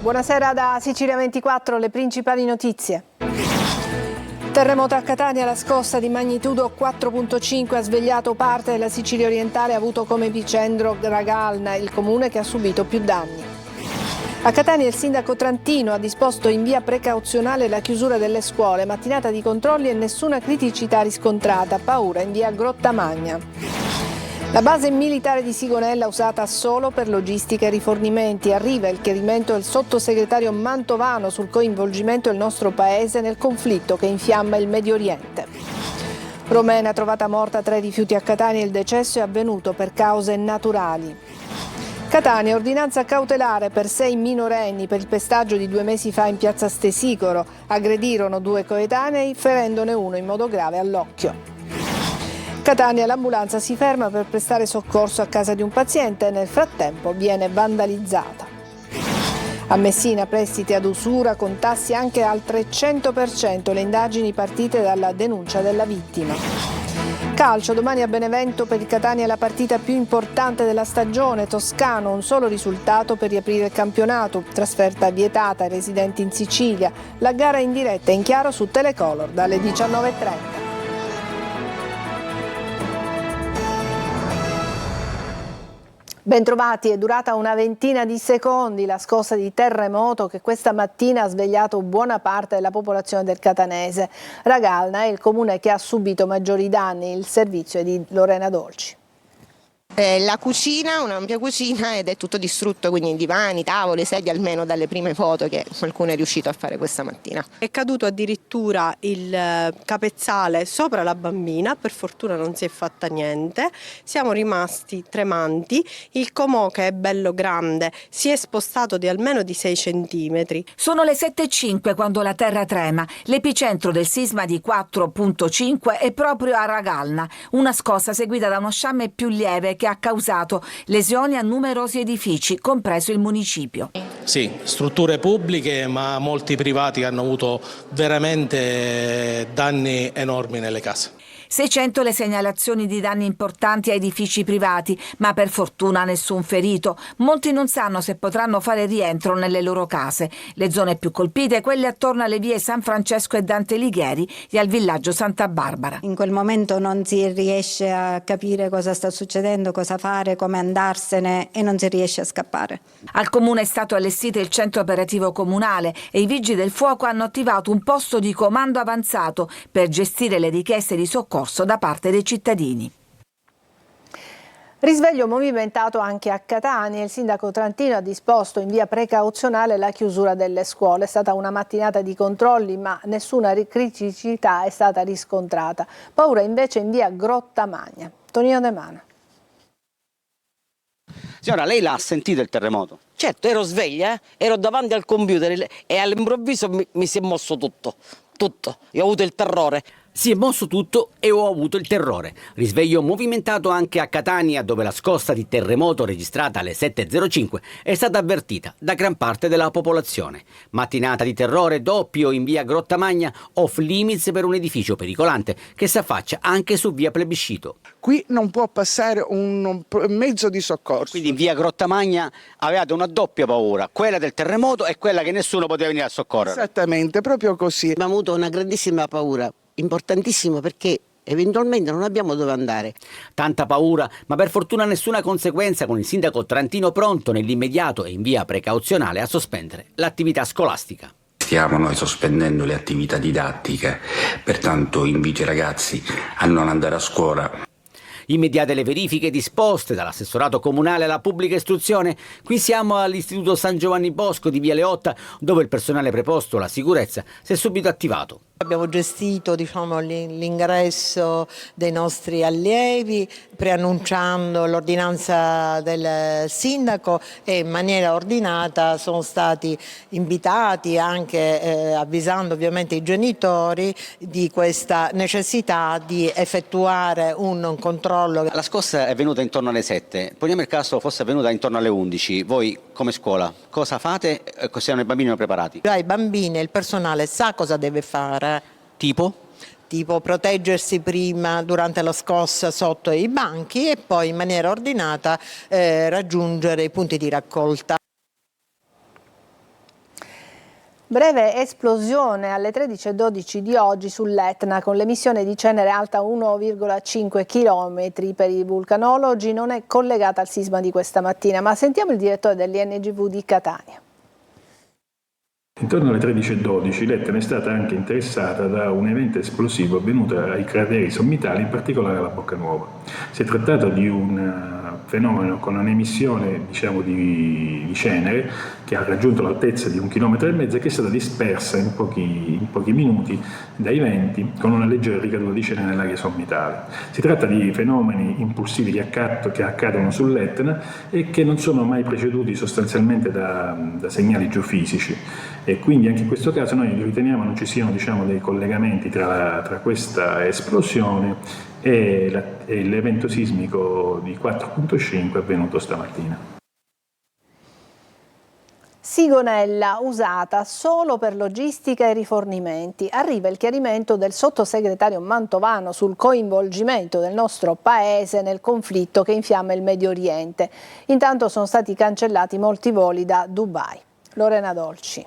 Buonasera da Sicilia 24, le principali notizie. Terremoto a Catania, la scossa di magnitudo 4.5 ha svegliato parte della Sicilia orientale e ha avuto come epicentro Ragalna, il comune che ha subito più danni. A Catania il sindaco Trantino ha disposto in via precauzionale la chiusura delle scuole, mattinata di controlli e nessuna criticità riscontrata, paura in via Grottamagna. La base militare di Sigonella usata solo per logistica e rifornimenti. Arriva il chiarimento del sottosegretario Mantovano sul coinvolgimento del nostro paese nel conflitto che infiamma il Medio Oriente. Romena trovata morta tra i rifiuti a Catania, il decesso è avvenuto per cause naturali. Catania, ordinanza cautelare per 6 minorenni per il pestaggio di 2 mesi fa in piazza Stesicoro. Aggredirono 2 coetanei ferendone uno in modo grave all'occhio. Catania, l'ambulanza si ferma per prestare soccorso a casa di un paziente e nel frattempo viene vandalizzata. A Messina prestiti ad usura con tassi anche al 300%, le indagini partite dalla denuncia della vittima. Calcio, domani a Benevento per il Catania la partita più importante della stagione, Toscano, un solo risultato per riaprire il campionato, trasferta vietata ai residenti in Sicilia, la gara in diretta in chiaro su Telecolor dalle 19:30. Bentrovati, è durata una ventina di secondi la scossa di terremoto che questa mattina ha svegliato buona parte della popolazione del catanese. Ragalna è il comune che ha subito maggiori danni, il servizio è di Lorena Dolci. La cucina, un'ampia cucina ed è tutto distrutto, quindi divani, tavole, sedie, almeno dalle prime foto che qualcuno è riuscito a fare questa mattina. È caduto addirittura il capezzale sopra la bambina, per fortuna non si è fatta niente, siamo rimasti tremanti, il comò che è bello grande si è spostato di almeno di 6 centimetri. Sono le 7:05 quando la terra trema, l'epicentro del sisma di 4.5 è proprio a Ragalna, una scossa seguita da uno sciame più lieve che ha causato lesioni a numerosi edifici, compreso il municipio. Sì, strutture pubbliche, ma molti privati hanno avuto veramente danni enormi nelle case. 600 le segnalazioni di danni importanti a edifici privati, ma per fortuna nessun ferito. Molti non sanno se potranno fare rientro nelle loro case. Le zone più colpite, quelle attorno alle vie San Francesco e Dante Alighieri e al villaggio Santa Barbara. In quel momento non si riesce a capire cosa sta succedendo, cosa fare, come andarsene e non si riesce a scappare. Al comune è stato allestito il centro operativo comunale e i vigili del fuoco hanno attivato un posto di comando avanzato per gestire le richieste di soccorso da parte dei cittadini. Risveglio movimentato anche a Catania. Il sindaco Trantino ha disposto in via precauzionale la chiusura delle scuole. È stata una mattinata di controlli, ma nessuna criticità è stata riscontrata. Paura invece in via Grottamagna. Tonino De Mano. Signora, lei l'ha sentito il terremoto? Certo, ero sveglia, ero davanti al computer e all'improvviso mi si è mosso tutto. Io ho avuto il terrore. Si è mosso tutto e ho avuto il terrore. Risveglio movimentato anche a Catania, dove la scossa di terremoto registrata alle 7:05 è stata avvertita da gran parte della popolazione. Mattinata di terrore doppio in via Grottamagna, off limits per un edificio pericolante che si affaccia anche su via Plebiscito. Qui non può passare un mezzo di soccorso. Quindi in via Grottamagna avevate una doppia paura, quella del terremoto e quella che nessuno poteva venire a soccorrere. Esattamente, proprio così. Abbiamo avuto una grandissima paura. Importantissimo perché eventualmente non abbiamo dove andare. Tanta paura, ma per fortuna nessuna conseguenza, con il sindaco Trantino pronto nell'immediato e in via precauzionale a sospendere l'attività scolastica. Stiamo noi sospendendo le attività didattiche, pertanto invito i ragazzi a non andare a scuola. Immediate le verifiche disposte dall'assessorato comunale alla pubblica istruzione. Qui siamo all'istituto San Giovanni Bosco di via Leotta, dove il personale preposto alla sicurezza si è subito attivato. Abbiamo gestito l'ingresso dei nostri allievi, preannunciando l'ordinanza del sindaco e in maniera ordinata sono stati invitati, anche avvisando ovviamente i genitori di questa necessità di effettuare un controllo. La scossa è venuta intorno alle 7, poniamo il caso fosse avvenuta intorno alle 11, voi come scuola cosa fate? Siano i bambini preparati? Già i bambini e il personale sa cosa deve fare. Tipo proteggersi prima durante la scossa sotto i banchi e poi in maniera ordinata raggiungere i punti di raccolta. Breve esplosione alle 13:12 di oggi sull'Etna con l'emissione di cenere alta 1,5 km. Per i vulcanologi non è collegata al sisma di questa mattina, ma sentiamo il direttore dell'INGV di Catania. Intorno alle 13:12 l'Etna è stata anche interessata da un evento esplosivo avvenuto ai crateri sommitali, in particolare alla Boccanuova. Si è trattato di un fenomeno con un'emissione di cenere che ha raggiunto l'altezza di 1,5 km e che è stata dispersa in pochi minuti dai venti con una leggera ricaduta di cenere nell'area sommitale. Si tratta di fenomeni impulsivi che accadono sull'Etna e che non sono mai preceduti sostanzialmente da segnali geofisici, e quindi anche in questo caso noi riteniamo non ci siano dei collegamenti tra questa esplosione e l'evento sismico di 4,5 avvenuto stamattina. Sigonella usata solo per logistica e rifornimenti. Arriva il chiarimento del sottosegretario Mantovano sul coinvolgimento del nostro paese nel conflitto che infiamma il Medio Oriente. Intanto sono stati cancellati molti voli da Dubai. Lorena Dolci.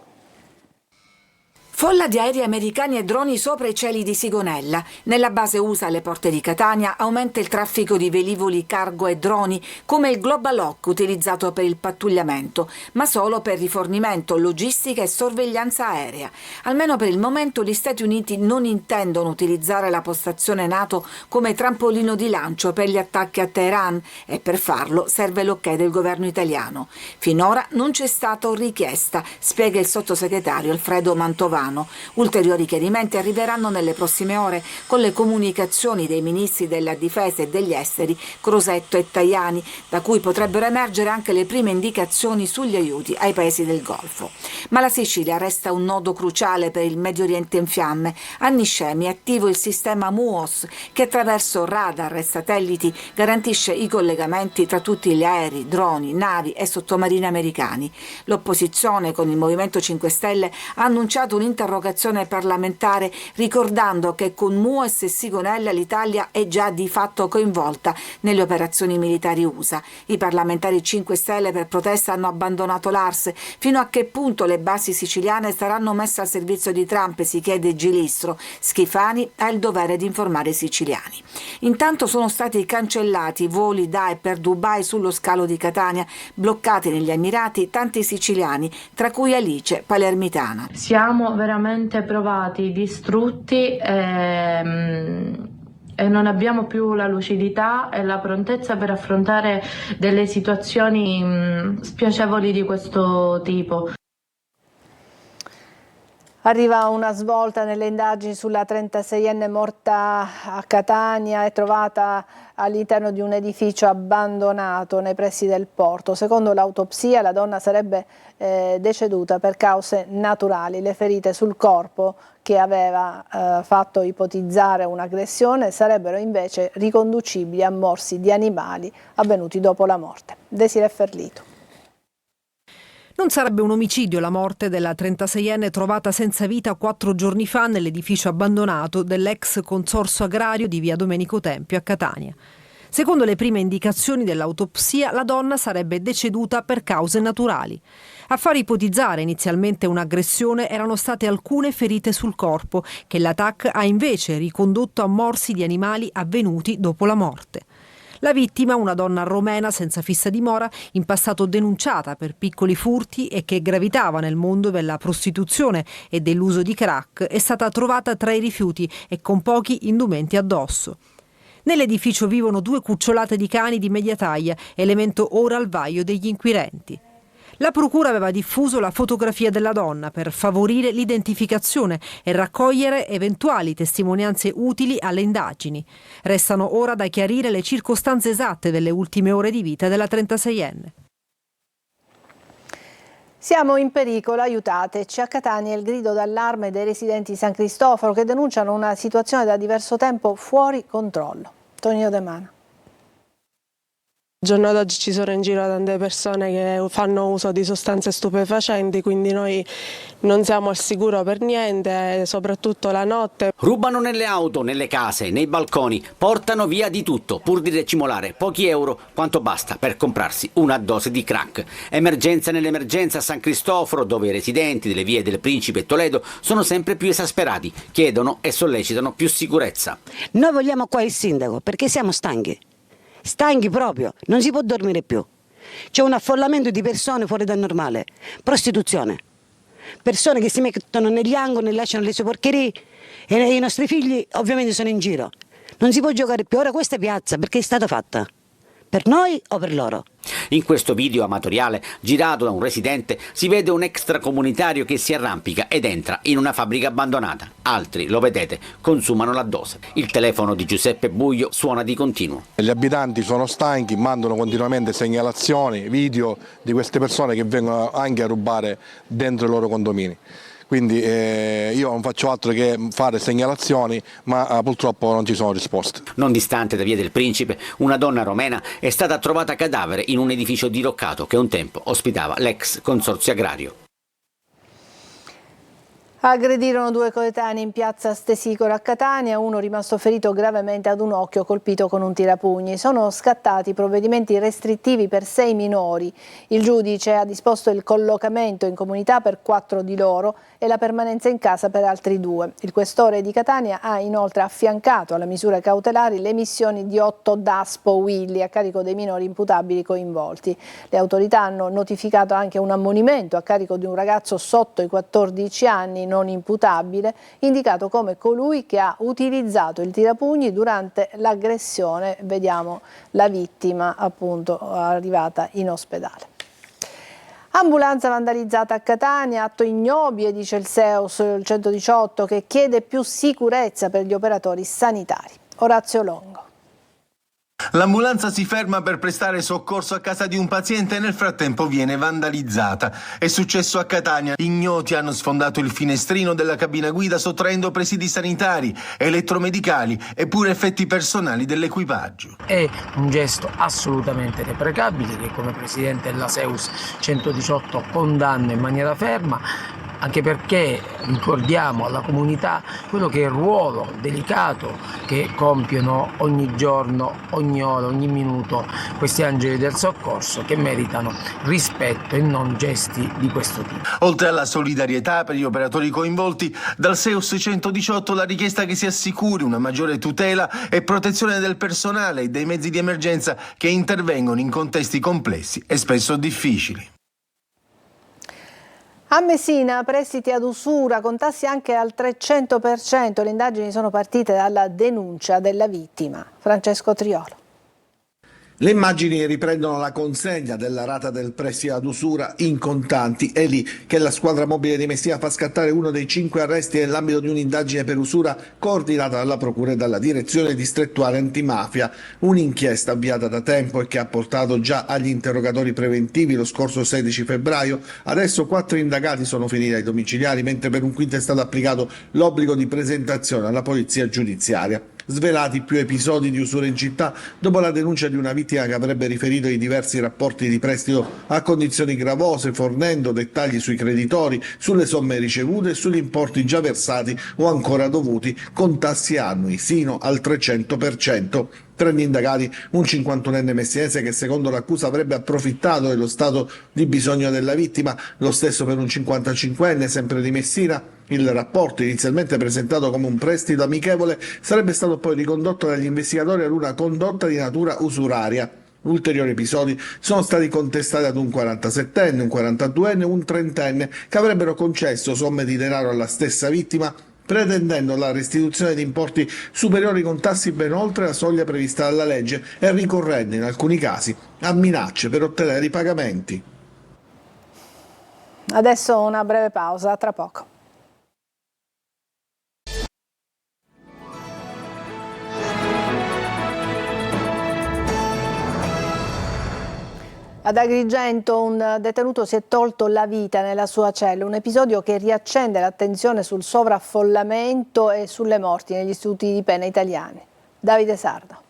Folla di aerei americani e droni sopra i cieli di Sigonella. Nella base USA alle porte di Catania aumenta il traffico di velivoli, cargo e droni, come il Global Hawk utilizzato per il pattugliamento, ma solo per rifornimento, logistica e sorveglianza aerea. Almeno per il momento gli Stati Uniti non intendono utilizzare la postazione NATO come trampolino di lancio per gli attacchi a Teheran, e per farlo serve l'ok del governo italiano. Finora non c'è stata richiesta, spiega il sottosegretario Alfredo Mantovano. Ulteriori chiarimenti arriveranno nelle prossime ore con le comunicazioni dei ministri della difesa e degli esteri Crosetto e Tajani, da cui potrebbero emergere anche le prime indicazioni sugli aiuti ai paesi del Golfo. Ma la Sicilia resta un nodo cruciale per il Medio Oriente in fiamme. A Niscemi è attivo il sistema MUOS, che attraverso radar e satelliti garantisce i collegamenti tra tutti gli aerei, droni, navi e sottomarini americani. L'opposizione con il Movimento 5 Stelle ha annunciato un'interrogazione parlamentare ricordando che con MUOS e Sigonella l'Italia è già di fatto coinvolta nelle operazioni militari USA. I parlamentari 5 Stelle per protesta hanno abbandonato l'ARS. Fino a che punto le basi siciliane saranno messe al servizio di Trump, si chiede Gilistro. Schifani ha il dovere di informare i siciliani. Intanto sono stati cancellati voli da e per Dubai sullo scalo di Catania, bloccati negli Emirati tanti siciliani, tra cui Alice, palermitana. Siamo veramente provati, distrutti e non abbiamo più la lucidità e la prontezza per affrontare delle situazioni spiacevoli di questo tipo. Arriva una svolta nelle indagini sulla 36enne morta a Catania e trovata all'interno di un edificio abbandonato nei pressi del porto. Secondo l'autopsia la donna sarebbe deceduta per cause naturali. Le ferite sul corpo, che aveva fatto ipotizzare un'aggressione, sarebbero invece riconducibili a morsi di animali avvenuti dopo la morte. Desiree Ferlito. Non sarebbe un omicidio la morte della 36enne trovata senza vita 4 giorni fa nell'edificio abbandonato dell'ex consorzio agrario di via Domenico Tempio a Catania. Secondo le prime indicazioni dell'autopsia, la donna sarebbe deceduta per cause naturali. A far ipotizzare inizialmente un'aggressione erano state alcune ferite sul corpo, che l'ATAC ha invece ricondotto a morsi di animali avvenuti dopo la morte. La vittima, una donna romena senza fissa dimora, in passato denunciata per piccoli furti e che gravitava nel mondo della prostituzione e dell'uso di crack, è stata trovata tra i rifiuti e con pochi indumenti addosso. Nell'edificio vivono 2 cucciolate di cani di media taglia, elemento ora al vaglio degli inquirenti. La procura aveva diffuso la fotografia della donna per favorire l'identificazione e raccogliere eventuali testimonianze utili alle indagini. Restano ora da chiarire le circostanze esatte delle ultime ore di vita della 36enne. Siamo in pericolo, aiutateci. A Catania il grido d'allarme dei residenti di San Cristoforo che denunciano una situazione da diverso tempo fuori controllo. Tonino De Mana. Al giorno d'oggi ci sono in giro tante persone che fanno uso di sostanze stupefacenti, quindi noi non siamo al sicuro per niente, soprattutto la notte. Rubano nelle auto, nelle case, nei balconi, portano via di tutto pur di racimolare pochi euro, quanto basta per comprarsi una dose di crack. Emergenza nell'emergenza a San Cristoforo, dove i residenti delle vie del Principe e Toledo sono sempre più esasperati, chiedono e sollecitano più sicurezza. Noi vogliamo qua il sindaco perché siamo stanchi proprio, non si può dormire più. C'è un affollamento di persone fuori dal normale, prostituzione, persone che si mettono negli angoli e lasciano le sue porcherie e i nostri figli ovviamente sono in giro. Non si può giocare più, ora questa piazza perché è stata fatta? Per noi o per loro? In questo video amatoriale, girato da un residente, si vede un extracomunitario che si arrampica ed entra in una fabbrica abbandonata. Altri, lo vedete, consumano la dose. Il telefono di Giuseppe Buglio suona di continuo. Gli abitanti sono stanchi, mandano continuamente segnalazioni, video di queste persone che vengono anche a rubare dentro i loro condomini. Quindi io non faccio altro che fare segnalazioni, ma purtroppo non ci sono risposte. Non distante da Via del Principe, una donna romena è stata trovata cadavere in un edificio diroccato che un tempo ospitava l'ex consorzio agrario. Aggredirono 2 coetanei in piazza Stesicoro a Catania, uno rimasto ferito gravemente ad un occhio colpito con un tirapugni. Sono scattati provvedimenti restrittivi per 6 minori. Il giudice ha disposto il collocamento in comunità per 4 di loro e la permanenza in casa per altri 2. Il questore di Catania ha inoltre affiancato alle misure cautelari le emissioni di 8 Daspo Willy a carico dei minori imputabili coinvolti. Le autorità hanno notificato anche un ammonimento a carico di un ragazzo sotto i 14 anni non imputabile, indicato come colui che ha utilizzato il tirapugni durante l'aggressione. Vediamo la vittima appunto arrivata in ospedale. Ambulanza vandalizzata a Catania, atto ignobile, dice il SEUS, il 118, che chiede più sicurezza per gli operatori sanitari. Orazio Longo. L'ambulanza si ferma per prestare soccorso a casa di un paziente e nel frattempo viene vandalizzata. È successo a Catania. Ignoti hanno sfondato il finestrino della cabina guida sottraendo presidi sanitari, elettromedicali e pure effetti personali dell'equipaggio. È un gesto assolutamente deprecabile che come presidente della SEUS 118 condanno in maniera ferma, anche perché ricordiamo alla comunità quello che è il ruolo delicato che compiono ogni giorno, ogni ora, ogni minuto questi angeli del soccorso che meritano rispetto e non gesti di questo tipo. Oltre alla solidarietà per gli operatori coinvolti, dal SEUS 118 la richiesta che si assicuri una maggiore tutela e protezione del personale e dei mezzi di emergenza che intervengono in contesti complessi e spesso difficili. A Messina, prestiti ad usura con tassi anche al 300%. Le indagini sono partite dalla denuncia della vittima. Francesco Triolo. Le immagini riprendono la consegna della rata del prestito ad usura in contanti. È lì che la squadra mobile di Messina fa scattare uno dei 5 arresti nell'ambito di un'indagine per usura coordinata dalla Procura e dalla Direzione Distrettuale Antimafia. Un'inchiesta avviata da tempo e che ha portato già agli interrogatori preventivi lo scorso 16 febbraio. Adesso 4 indagati sono finiti ai domiciliari, mentre per un quinto è stato applicato l'obbligo di presentazione alla polizia giudiziaria. Svelati più episodi di usura in città dopo la denuncia di una vittima che avrebbe riferito i diversi rapporti di prestito a condizioni gravose, fornendo dettagli sui creditori, sulle somme ricevute e sugli importi già versati o ancora dovuti, con tassi annui sino al 300%. Tra gli indagati un 51enne messinese che secondo l'accusa avrebbe approfittato dello stato di bisogno della vittima, lo stesso per un 55enne sempre di Messina. Il rapporto, inizialmente presentato come un prestito amichevole, sarebbe stato poi ricondotto dagli investigatori ad una condotta di natura usuraria. Ulteriori episodi sono stati contestati ad un 47enne, un 42enne e un 30enne che avrebbero concesso somme di denaro alla stessa vittima, pretendendo la restituzione di importi superiori con tassi ben oltre la soglia prevista dalla legge e ricorrendo in alcuni casi a minacce per ottenere i pagamenti. Adesso una breve pausa, tra poco. Ad Agrigento un detenuto si è tolto la vita nella sua cella, un episodio che riaccende l'attenzione sul sovraffollamento e sulle morti negli istituti di pena italiani. Davide Sardo.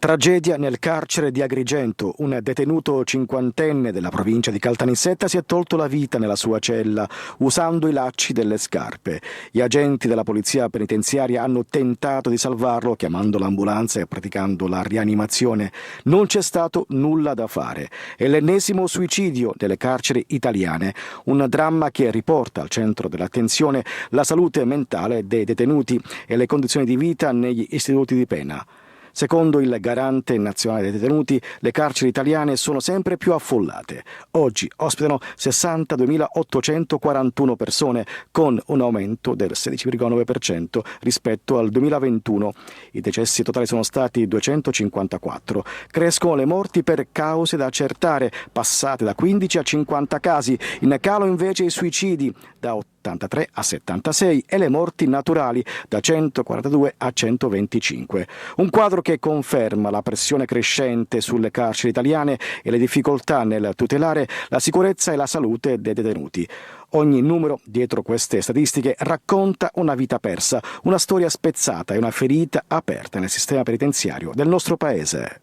Tragedia nel carcere di Agrigento. Un detenuto cinquantenne della provincia di Caltanissetta si è tolto la vita nella sua cella usando i lacci delle scarpe. Gli agenti della polizia penitenziaria hanno tentato di salvarlo chiamando l'ambulanza e praticando la rianimazione. Non c'è stato nulla da fare. È l'ennesimo suicidio nelle carceri italiane, un dramma che riporta al centro dell'attenzione la salute mentale dei detenuti e le condizioni di vita negli istituti di pena. Secondo il Garante nazionale dei detenuti, le carceri italiane sono sempre più affollate. Oggi ospitano 62.841 persone, con un aumento del 16,9% rispetto al 2021. I decessi totali sono stati 254. Crescono le morti per cause da accertare, passate da 15 a 50 casi. In calo invece i suicidi, da 83 a 76, e le morti naturali, da 142 a 125. Un quadro che conferma la pressione crescente sulle carceri italiane e le difficoltà nel tutelare la sicurezza e la salute dei detenuti. Ogni numero dietro queste statistiche racconta una vita persa, una storia spezzata e una ferita aperta nel sistema penitenziario del nostro paese.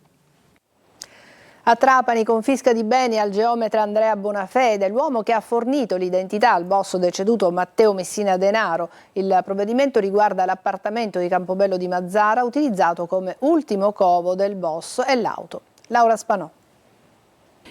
A Trapani, confisca di beni al geometra Andrea Bonafede, l'uomo che ha fornito l'identità al boss deceduto Matteo Messina Denaro. Il provvedimento riguarda l'appartamento di Campobello di Mazara utilizzato come ultimo covo del boss e l'auto. Laura Spanò.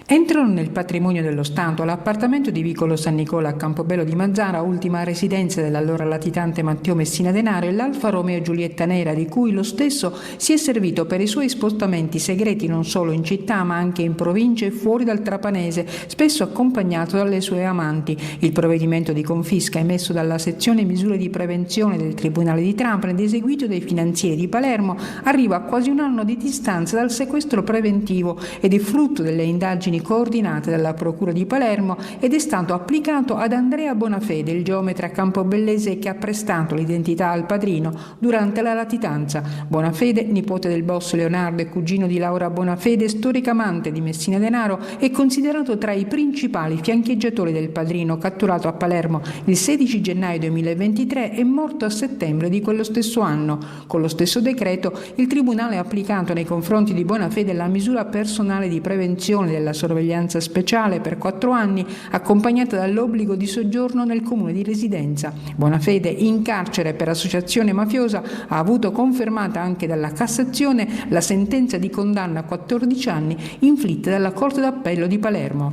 Entrano nel patrimonio dello Stato l'appartamento di Vicolo San Nicola a Campobello di Mazara, ultima residenza dell'allora latitante Matteo Messina Denaro, e l'Alfa Romeo Giulietta Nera, di cui lo stesso si è servito per i suoi spostamenti segreti non solo in città ma anche in province e fuori dal Trapanese, spesso accompagnato dalle sue amanti. Il provvedimento di confisca emesso dalla sezione misure di prevenzione del Tribunale di Trapani ed eseguito dai finanzieri di Palermo arriva a quasi un anno di distanza dal sequestro preventivo ed è frutto delle indagini coordinate dalla Procura di Palermo ed è stato applicato ad Andrea Bonafede, il geometra campobellese che ha prestato l'identità al padrino durante la latitanza. Bonafede, nipote del boss Leonardo e cugino di Laura Bonafede, storica amante di Messina Denaro, è considerato tra i principali fiancheggiatori del padrino, catturato a Palermo il 16 gennaio 2023 e morto a settembre di quello stesso anno. Con lo stesso decreto il Tribunale ha applicato nei confronti di Bonafede la misura personale di prevenzione della sorveglianza speciale per 4 anni, accompagnata dall'obbligo di soggiorno nel comune di residenza. Bonafede, in carcere per associazione mafiosa, ha avuto confermata anche dalla Cassazione la sentenza di condanna a 14 anni inflitta dalla Corte d'Appello di Palermo.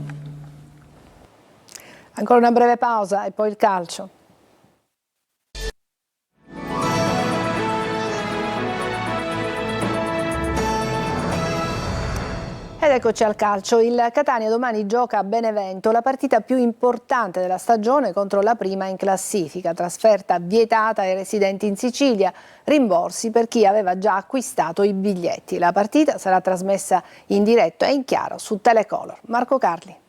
Ancora una breve pausa e poi il calcio. Ed eccoci al calcio. Il Catania domani gioca a Benevento la partita più importante della stagione contro la prima in classifica. Trasferta vietata ai residenti in Sicilia, rimborsi per chi aveva già acquistato i biglietti. La partita sarà trasmessa in diretto e in chiaro su Telecolor. Marco Carli.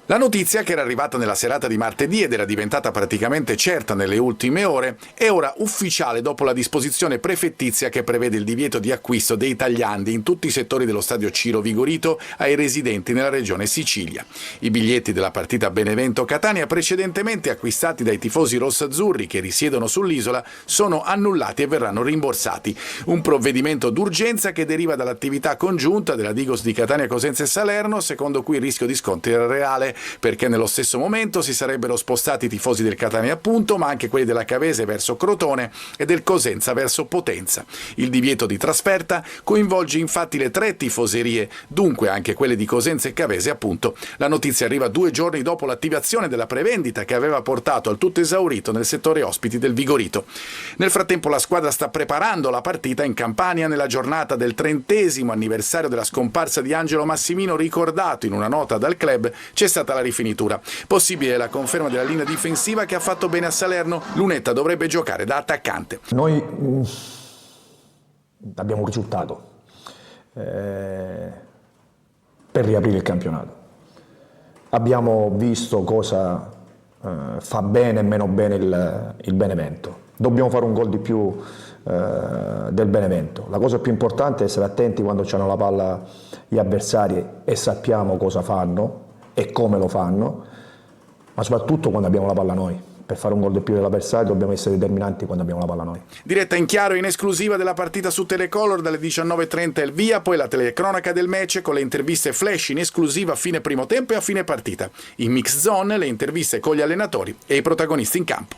La notizia, che era arrivata nella serata di martedì ed era diventata praticamente certa nelle ultime ore, è ora ufficiale dopo la disposizione prefettizia che prevede il divieto di acquisto dei tagliandi in tutti i settori dello stadio Ciro Vigorito ai residenti nella regione Sicilia. I biglietti della partita Benevento-Catania, precedentemente acquistati dai tifosi rossazzurri che risiedono sull'isola, sono annullati e verranno rimborsati. Un provvedimento d'urgenza che deriva dall'attività congiunta della Digos di Catania, Cosenza e Salerno, secondo cui il rischio di scontri era reale, perché nello stesso momento si sarebbero spostati i tifosi del Catania appunto, ma anche quelli della Cavese verso Crotone e del Cosenza verso Potenza. Il divieto di trasferta coinvolge infatti le 3 tifoserie, dunque anche quelle di Cosenza e Cavese appunto. La notizia arriva 2 giorni dopo l'attivazione della prevendita che aveva portato al tutto esaurito nel settore ospiti del Vigorito. Nel frattempo la squadra sta preparando la partita in Campania nella giornata del 30° anniversario della scomparsa di Angelo Massimino, ricordato in una nota dal club. C'è stata la rifinitura. Possibile la conferma della linea difensiva che ha fatto bene a Salerno. Lunetta dovrebbe giocare da attaccante. Noi abbiamo un risultato per riaprire il campionato. Abbiamo visto cosa fa bene e meno bene il Benevento. Dobbiamo fare un gol di più del Benevento. La cosa più importante è essere attenti quando c'hanno la palla gli avversari e sappiamo cosa fanno e come lo fanno, ma soprattutto quando abbiamo la palla noi, per fare un gol di più dell'avversario dobbiamo essere determinanti quando abbiamo la palla noi. Diretta in chiaro in esclusiva della partita su Telecolor dalle 19:30 il via, poi la telecronaca del match con le interviste flash in esclusiva a fine primo tempo e a fine partita. In mix zone le interviste con gli allenatori e i protagonisti in campo.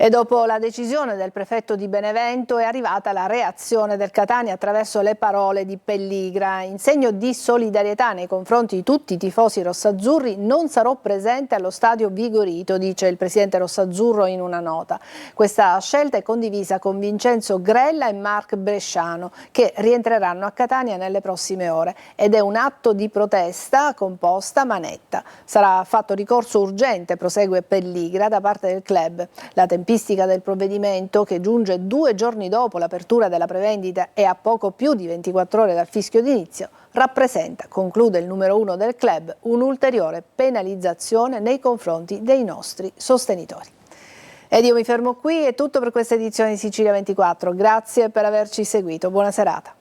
E dopo la decisione del prefetto di Benevento è arrivata la reazione del Catania attraverso le parole di Pelligra. In segno di solidarietà nei confronti di tutti i tifosi rossazzurri non sarò presente allo stadio Vigorito, dice il presidente rossazzurro in una nota. Questa scelta è condivisa con Vincenzo Grella e Marc Bresciano, che rientreranno a Catania nelle prossime ore, ed è un atto di protesta composta ma netta. Sarà fatto ricorso urgente, prosegue Pelligra, da parte del club. La tempistica del provvedimento, che giunge 2 giorni dopo l'apertura della prevendita e a poco più di 24 ore dal fischio d'inizio, rappresenta, conclude il numero 1 del club, un'ulteriore penalizzazione nei confronti dei nostri sostenitori. Ed io mi fermo qui, è tutto per questa edizione di Sicilia 24. Grazie per averci seguito, buona serata.